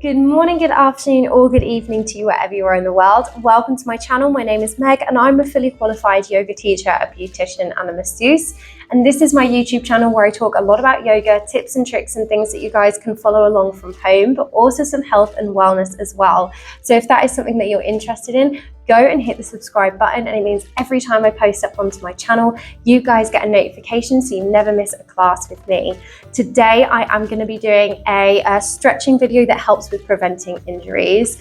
Good morning, good afternoon, or good evening to you wherever you are in the world. Welcome to my channel. My name is Meg and I'm a fully qualified yoga teacher, a beautician and a masseuse. And this is my YouTube channel where I talk a lot about yoga, tips and tricks and things that you guys can follow along from home, but also some health and wellness as well. So if that is something that you're interested in, go and hit the subscribe button, and it means every time I post up onto my channel, you guys get a notification so you never miss a class with me. Today, I am going to be doing a stretching video that helps with preventing injuries.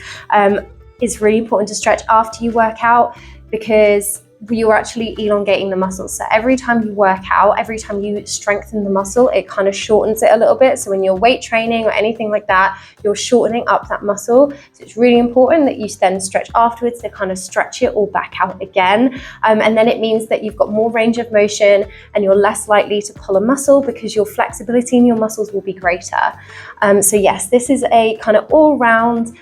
It's really important to stretch after you work out because you're actually elongating the muscles. So every time you work out, every time you strengthen the muscle, it kind of shortens it a little bit. So when you're weight training or anything like that, you're shortening up that muscle. So it's really important that you then stretch afterwards to kind of stretch it all back out again. And then it means that you've got more range of motion and you're less likely to pull a muscle because your flexibility in your muscles will be greater. So yes, this is a kind of all-round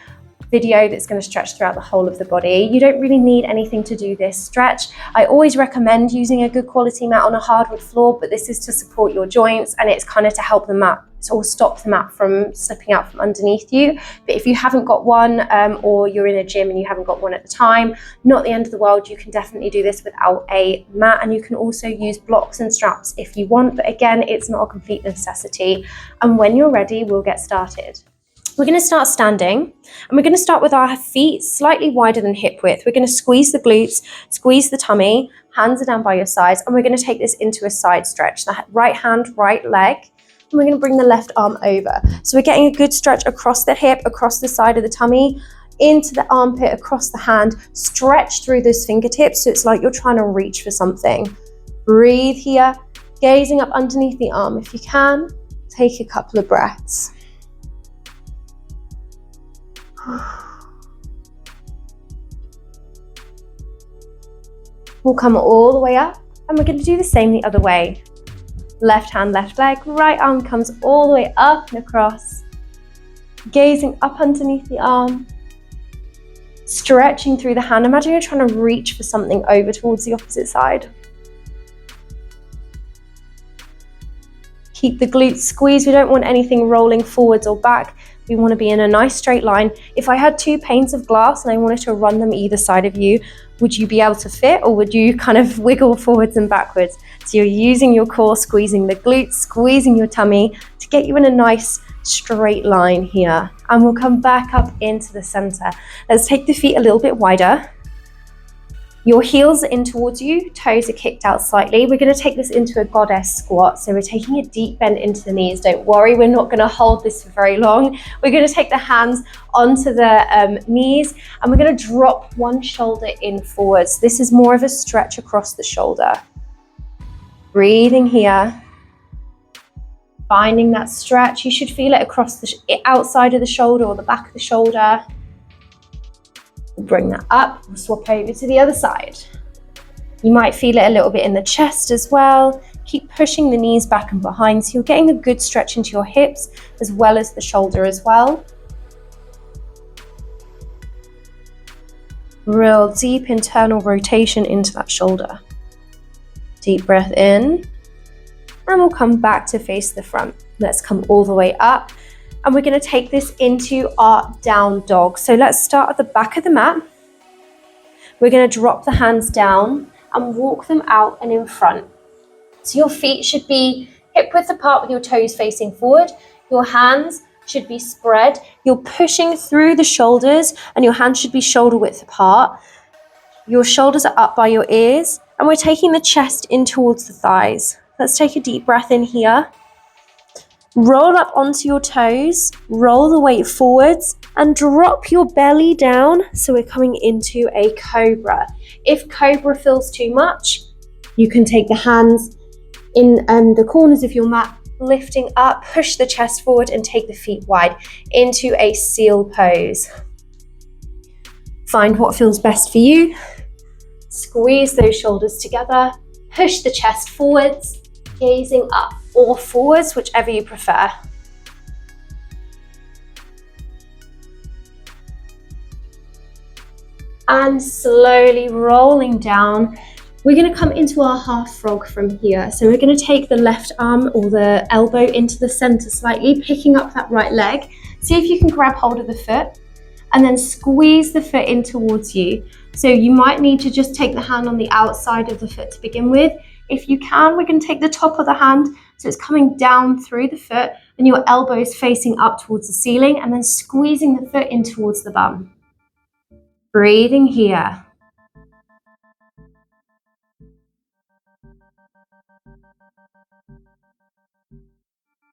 video that's going to stretch throughout the whole of the body. You don't really need anything to do this stretch. I always recommend using a good quality mat on a hardwood floor, but this is to support your joints and it's kind of to help the mat or stop the mat from slipping out from underneath you. But if you haven't got one or you're in a gym and you haven't got one at the time, not the end of the world. You can definitely do this without a mat, and you can also use blocks and straps if you want, but again, it's not a complete necessity. And when you're ready, we'll get started. We're going to start standing, and we're going to start with our feet slightly wider than hip width. We're going to squeeze the glutes, squeeze the tummy, hands are down by your sides, and we're going to take this into a side stretch. The right hand, right leg, and we're going to bring the left arm over. So we're getting a good stretch across the hip, across the side of the tummy, into the armpit, across the hand, stretch through those fingertips. So it's like you're trying to reach for something. Breathe here, gazing up underneath the arm. If you can, take a couple of breaths. We'll come all the way up, and we're going to do the same the other way. Left hand, left leg, right arm comes all the way up and across, gazing up underneath the arm, stretching through the hand. Imagine you're trying to reach for something over towards the opposite side. Keep the glutes squeezed. We don't want anything rolling forwards or back. We want to be in a nice straight line. If I had two panes of glass and I wanted to run them either side of you, would you be able to fit, or would you kind of wiggle forwards and backwards? So you're using your core, squeezing the glutes, squeezing your tummy to get you in a nice straight line here. And we'll come back up into the center. Let's take the feet a little bit wider. Your heels are in towards you, toes are kicked out slightly. We're going to take this into a goddess squat. So we're taking a deep bend into the knees. Don't worry, we're not going to hold this for very long. We're going to take the hands onto the knees, and we're going to drop one shoulder in forwards. This is more of a stretch across the shoulder. Breathing here. Finding that stretch. You should feel it across the outside of the shoulder or the back of the shoulder. Bring that up, we'll swap over to the other side. You might feel it a little bit in the chest as well. Keep pushing the knees back and behind so you're getting a good stretch into your hips as well as the shoulder as well. Real deep internal rotation into that shoulder. Deep breath in, and we'll come back to face the front. Let's come all the way up. And we're going to take this into our down dog. So let's start at the back of the mat. We're going to drop the hands down and walk them out and in front. So your feet should be hip width apart with your toes facing forward. Your hands should be spread. You're pushing through the shoulders and your hands should be shoulder width apart. Your shoulders are up by your ears, and we're taking the chest in towards the thighs. Let's take a deep breath in here. Roll up onto your toes, roll the weight forwards, and drop your belly down. So we're coming into a cobra. If cobra feels too much, you can take the hands in the corners of your mat, lifting up, push the chest forward, and take the feet wide into a seal pose. Find what feels best for you. Squeeze those shoulders together, push the chest forwards, gazing up or forwards, whichever you prefer. And slowly rolling down, we're going to come into our half frog from here. So we're going to take the left arm or the elbow into the center slightly, picking up that right leg, See if you can grab hold of the foot and then squeeze the foot in towards you. So you might need to just take the hand on the outside of the foot to begin with. If you can, we can take the top of the hand so it's coming down through the foot and your elbows facing up towards the ceiling, and then squeezing the foot in towards the bum. Breathing here.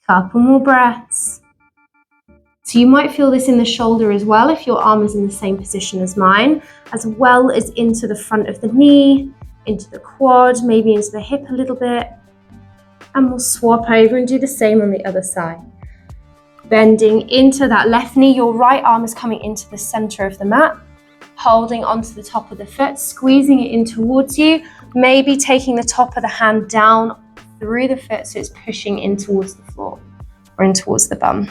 Couple more breaths. So you might feel this in the shoulder as well if your arm is in the same position as mine, as well as into the front of the knee, into the quad, maybe into the hip a little bit. And we'll swap over and do the same on the other side. Bending into that left knee, your right arm is coming into the center of the mat, holding onto the top of the foot, squeezing it in towards you, maybe taking the top of the hand down through the foot so it's pushing in towards the floor or in towards the bum.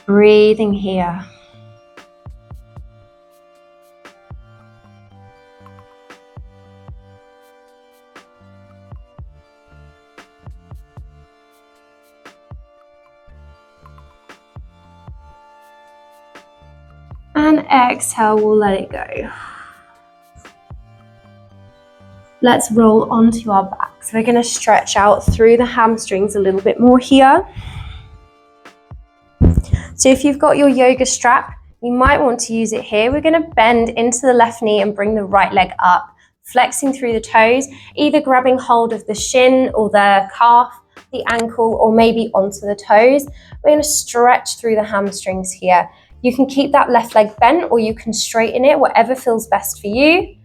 Breathing here. And exhale, we'll let it go. Let's roll onto our back. So we're going to stretch out through the hamstrings a little bit more here. So if you've got your yoga strap, you might want to use it here. We're going to bend into the left knee and bring the right leg up, flexing through the toes, either grabbing hold of the shin or the calf, the ankle, or maybe onto the toes. We're going to stretch through the hamstrings here. You can keep that left leg bent or you can straighten it, whatever feels best for you.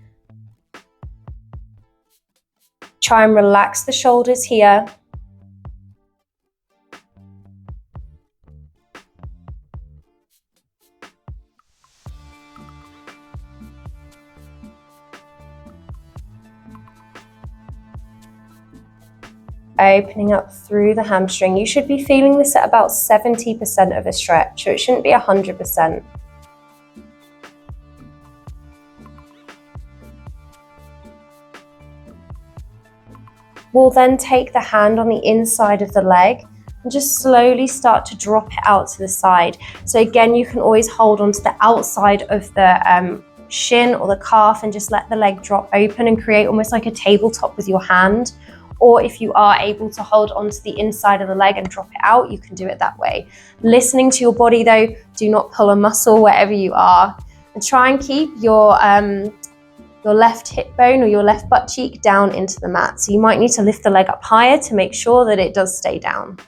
Try and relax the shoulders here. Opening up through the hamstring. You should be feeling this at about 70% of a stretch, so it shouldn't be 100%. We'll then take the hand on the inside of the leg and just slowly start to drop it out to the side. So again, you can always hold onto the outside of the shin or the calf and just let the leg drop open and create almost like a tabletop with your hand. Or if you are able to hold onto the inside of the leg and drop it out, you can do it that way. Listening to your body though, do not pull a muscle wherever you are. And try and keep your left hip bone or your left butt cheek down into the mat. So you might need to lift the leg up higher to make sure that it does stay down.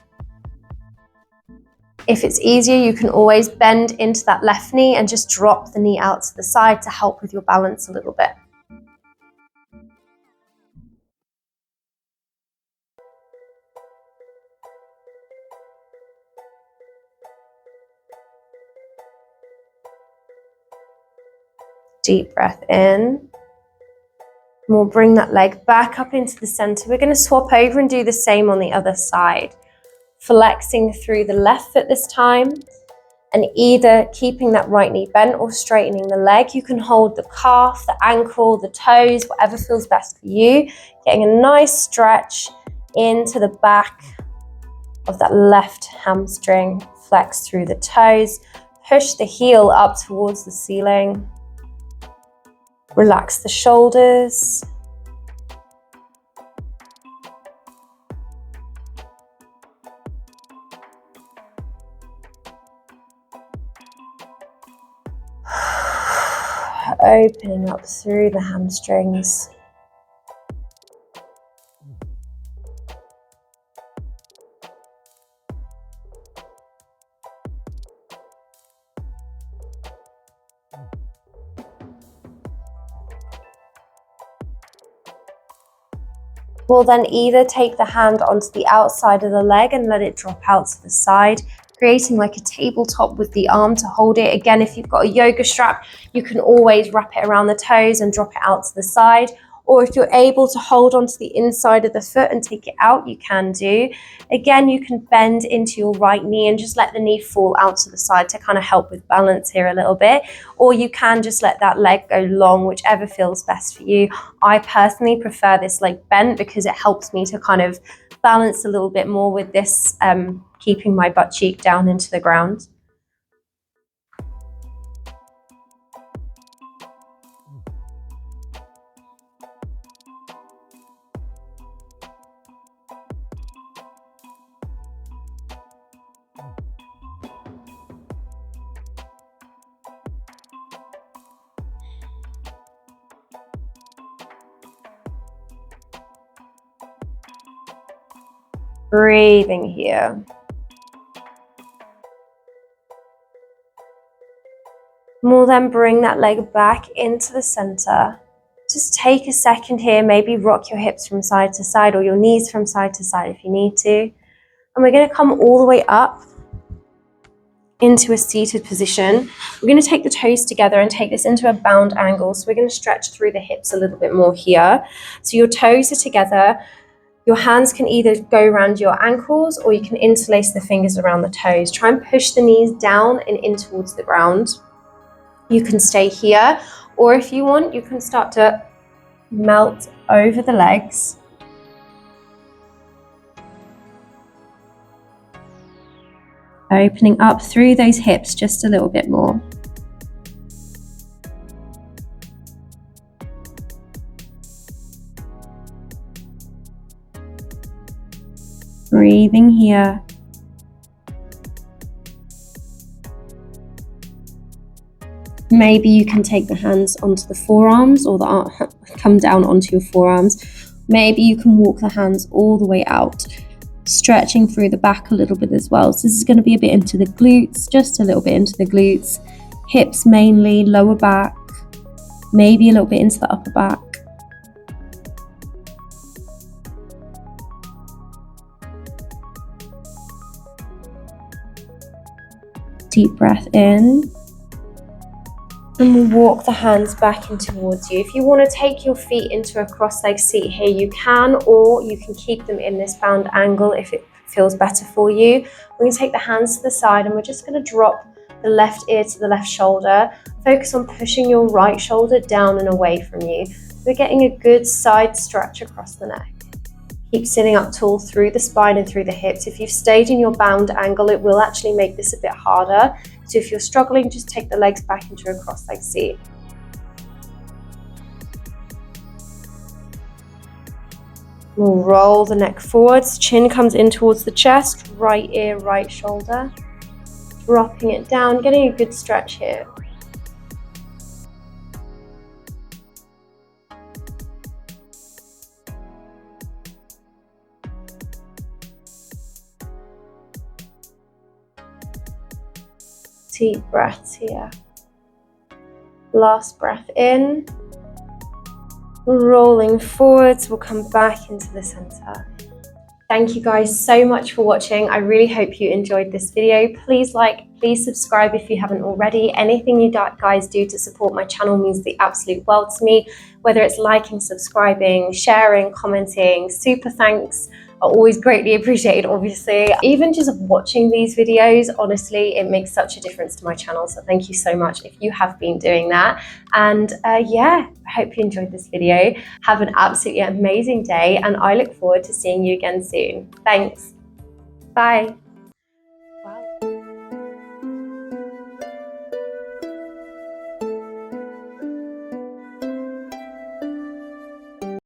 If it's easier, you can always bend into that left knee and just drop the knee out to the side to help with your balance a little bit. Deep breath in. And we'll bring that leg back up into the center. We're going to swap over and do the same on the other side. Flexing through the left foot this time, and either keeping that right knee bent or straightening the leg. You can hold the calf, the ankle, the toes, whatever feels best for you. Getting a nice stretch into the back of that left hamstring. Flex through the toes. Push the heel up towards the ceiling. Relax the shoulders. Opening up through the hamstrings. We'll then either take the hand onto the outside of the leg and let it drop out to the side, creating like a tabletop with the arm to hold it. Again, if you've got a yoga strap, you can always wrap it around the toes and drop it out to the side, or if you're able to hold onto the inside of the foot and take it out, you can do. Again, you can bend into your right knee and just let the knee fall out to the side to kind of help with balance here a little bit, or you can just let that leg go long, whichever feels best for you. I personally prefer this leg bent because it helps me to kind of balance a little bit more with this, keeping my butt cheek down into the ground. Breathing here. We'll then bring that leg back into the center. Just take a second here, maybe rock your hips from side to side or your knees from side to side if you need to. And we're going to come all the way up into a seated position. We're going to take the toes together and take this into a bound angle. So we're going to stretch through the hips a little bit more here. So your toes are together. Your hands can either go around your ankles or you can interlace the fingers around the toes. Try and push the knees down and in towards the ground. You can stay here, or if you want, you can start to melt over the legs. Opening up through those hips just a little bit more. Breathing here. Maybe you can take the hands onto the forearms or come down onto your forearms. Maybe you can walk the hands all the way out, stretching through the back a little bit as well. So this is going to be a bit into the glutes, just a little bit into the glutes, hips mainly, lower back, maybe a little bit into the upper back. Deep breath in. And we'll walk the hands back in towards you. If you want to take your feet into a cross-legged seat here, you can, or you can keep them in this bound angle if it feels better for you. We're going to take the hands to the side and we're just going to drop the left ear to the left shoulder. Focus on pushing your right shoulder down and away from you. We're getting a good side stretch across the neck. Keep sitting up tall through the spine and through the hips. If you've stayed in your bound angle, it will actually make this a bit harder. So if you're struggling, just take the legs back into a cross-legged seat. We'll roll the neck forwards, chin comes in towards the chest, right ear, right shoulder. Dropping it down, getting a good stretch here. Deep breaths here. Last breath in. Rolling forwards, we'll come back into the center. Thank you guys so much for watching. I really hope you enjoyed this video. Please like, please subscribe if you haven't already. Anything you guys do to support my channel means the absolute world to me. Whether it's liking, subscribing, sharing, commenting, super thanks are always greatly appreciated, obviously. Even just watching these videos, honestly, it makes such a difference to my channel. So thank you so much if you have been doing that. And yeah, I hope you enjoyed this video. Have an absolutely amazing day, and I look forward to seeing you again soon. Thanks. Bye.